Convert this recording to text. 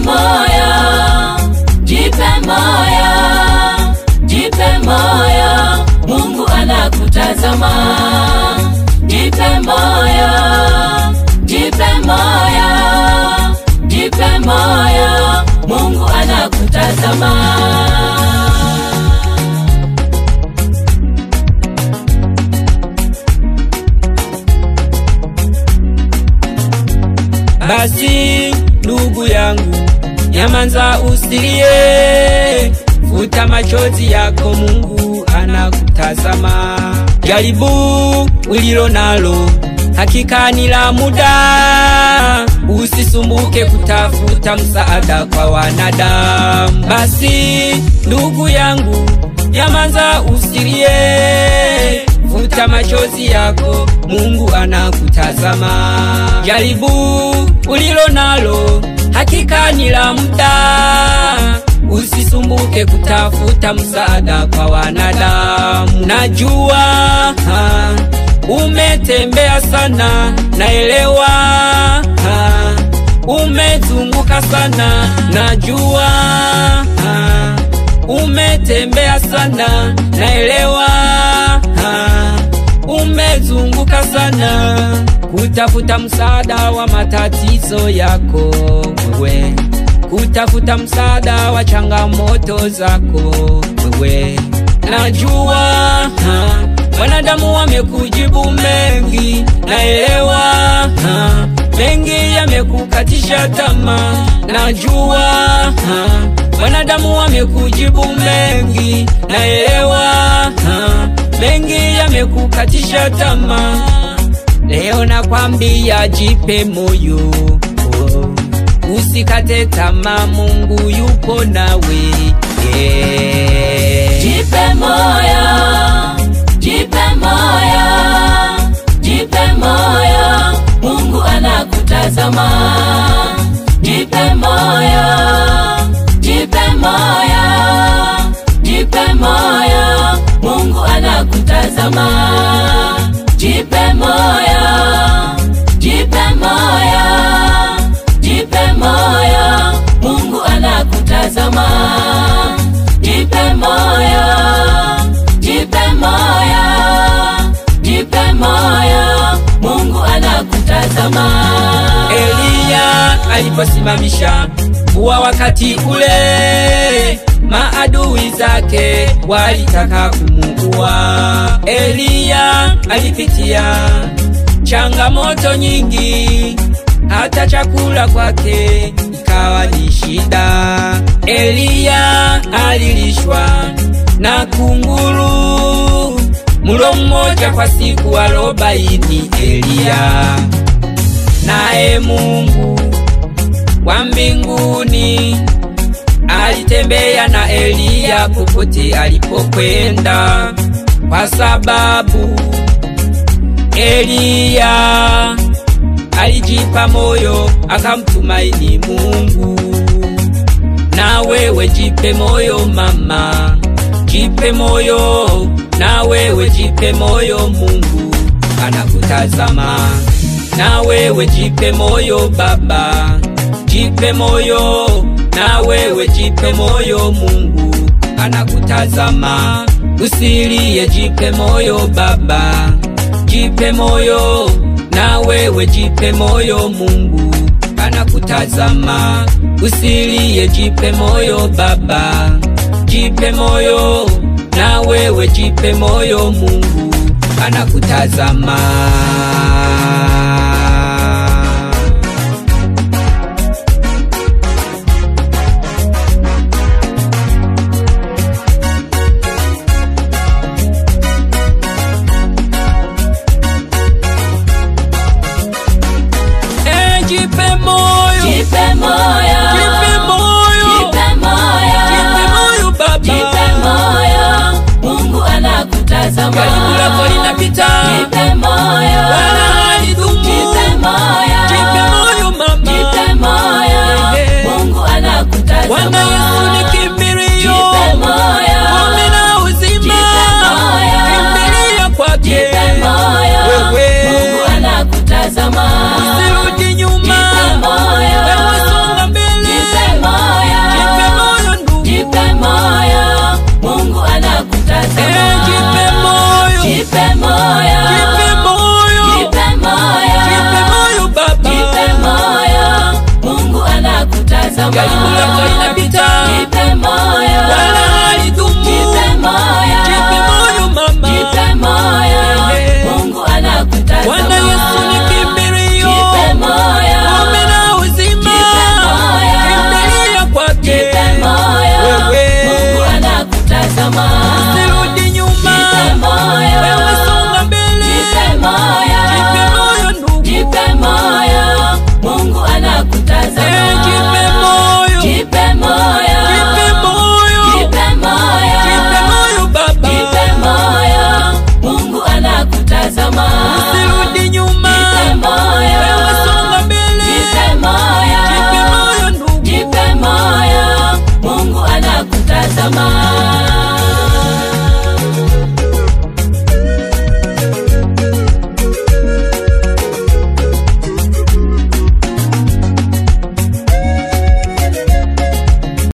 moyo, jipe moyo, jipe moyo, Mungu anakutazama. Jipe moyo, jipe moyo, jipe moyo, Mungu anakutazama. Basi ndugu yangu, nyamanza usilie, futa machozi yako, Mungu anakutazama. Jaribu ulilo nalo, hakika ni la muda, usisumbuke kutafuta msaada kwa wanadamu. Basi ndugu yangu, nyamanza usilie, futa machozi yako, Mungu anakutazama. Jaribu ulilo nalo, hakika ni la muda, usisumbuke kutafuta msaada kwa wanadamu. Najua umetembea sana, naelewa umezunguka sana. Najua umetembea sana, naelewa umezunguka sana kutafuta msaada wa matatizo yako wewe, kutafuta msaada wa changamoto zako wewe. Najua wanadamu wamekujibu mengi, naelewa mengi yamekukatisha tamaa. Najua wanadamu wamekujibu mengi, naelewa mengi yamekukatisha tamaa. Leo nakwambia jipe moyo, usikate tamaa, Mungu yupo nawe. Jipe moyo, jipe moyo, jipe moyo, Mungu anakutazama. Jipe moyo, jipe moyo, jipe moyo, Mungu anakutazama. Jipe moyo, jipe moyo, jipe moyo, Mungu anakutazama. Jipe moyo, jipe moyo, jipe moyo, Mungu anakutazama. Elia aliposimamisha mvua wakati ule, maadui zake walitaka kumuua. Elia alipitia changamoto nyingi, hata chakula kwake ikawa ni shida. Elia alilishwa na kunguru mlo mmoja kwa siku 40. Elia naye Mungu wa mbinguni alitembea na Elia popote alipokwenda, kwa sababu Elia alijipa moyo akamtumaini Mungu. Na wewe jipe moyo mama, jipe moyo. Na wewe jipe moyo, Mungu anakutazama. Na wewe jipe moyo baba, jipe moyo. Na wewe jipe moyo, Mungu anakutazama. Usilie, jipe moyo baba, jipe moyo. Na wewe jipe moyo, Mungu anakutazama. Usilie, jipe moyo baba, jipe moyo. Na wewe jipe moyo, Mungu anakutazama. Jipe moyo, jipe moyo, jipe moyo, jipe moyo, jipe moyo baba, jipe moyo, Mungu anakutazama. Karibu lako linapita, jipe moyo, wala halidumu. jipe moyo, Jipe moyo mama, jipe moyo, Mungu anakutazama. Bwana Yesu ni kimbilio, jipe moyo, ngome na uzima, jipe moyo, kimbilia kwake. jipe moyo, Wewe Mungu anakutazama. usirudi nyuma, jipe moyo, wewe songa mbele. jipe tamaa. Jaribu lako